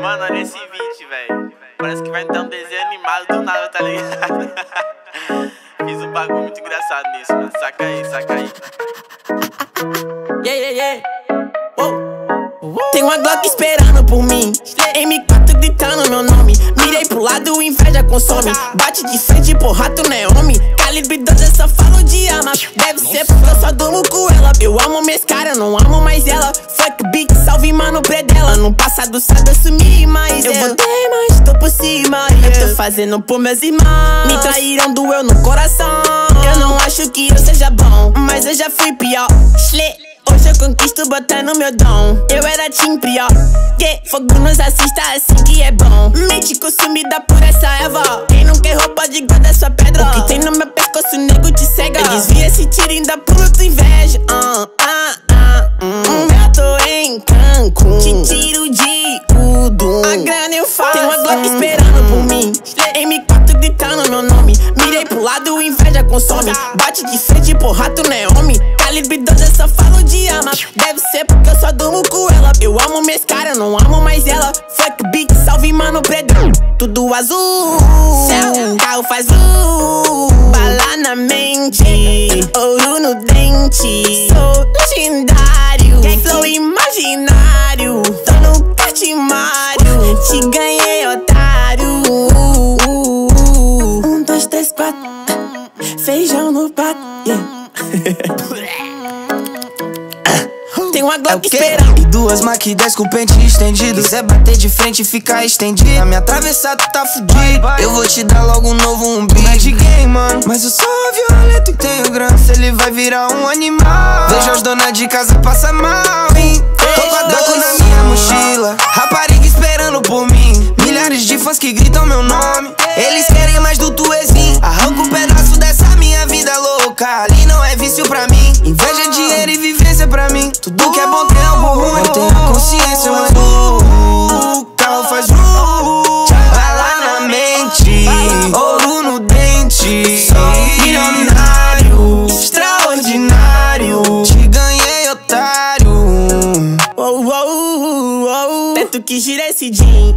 Mano, olha esse beat, velho. Parece que vai dar um desenho animado do nada, tá ligado? Fiz um bagulho muito engraçado nisso, mano. Saca aí, saca aí. Yeah, yeah, yeah. Tem uma Glock esperando por mim, M4 gritando meu nome. Mirei pro lado, inveja consome. Bate de frente, porra, tu não é homem. Calibre 12, eu só falo de arma. Deve ser porque eu só durmo com ela. Eu amo minhas caras, não amo mais ela. Fuck beat, salve mano predela. No passado sabe eu sumi, mas eu voltei, mas tô por cima. Eu tô fazendo por meus irmãos. Me traíram, doeu no coração. Eu não acho que eu seja bom, mas eu já fui pior. Hoje eu conquisto botando meu dom. Eu era team prior. Fogo nos assista assim que é bom. Mente consumida por essa erva. Quem não quer roupa de guarda sua pedra. O que tem no meu pescoço, nego te cega. Eu desvia esse tiro e ainda pulo tua inveja. Eu tô em Cancún, te tiro de tudo. A grana eu faço. Tem uma Glock esperando por mim, M4 gritando meu nome. Mirei pro lado, inveja consome. Bate de frente, porra, tu não é homem. Calibre 12, eu só falo de arma. Deve ser porque eu só durmo com ela. Eu amo minhas caras, não amo mais ela. Fuck beat, salve mano predão. Tudo azul, céu, carro faz bala na mente, ouro no dente. Sou legendário, flow imaginário. Tô no Catimário, te ganhei, otário. 1, 2, 3, 4. Feijão no prato, Tem uma Glock esperando. E duas Mac 10 com o pente estendido. Quiser bater de frente e ficar estendido, na minha travessa tu tá fudido. Eu vou te dar logo um novo umbigo. Não é de game, mano, mas eu sou violento e tenho grana. Se ele vai virar um animal. Vejo as donas de casa passar mal, hein? Tô com a Draco na minha mochila, rapariga esperando por mim. Milhares de fãs que gritam meu nome. Eles querem mais do tuezinho. Arranca um pedaço dessa minha vida louca. Ali não é vício pra mim. Inveja, dinheiro e vivência pra mim. Tudo que é bom tem algo ruim. Eu tenho a consciência, mas o carro faz bala na mente, ouro no dente. Sou milionário, extraordinário. Te ganhei, otário. Tanto que gira esse jean.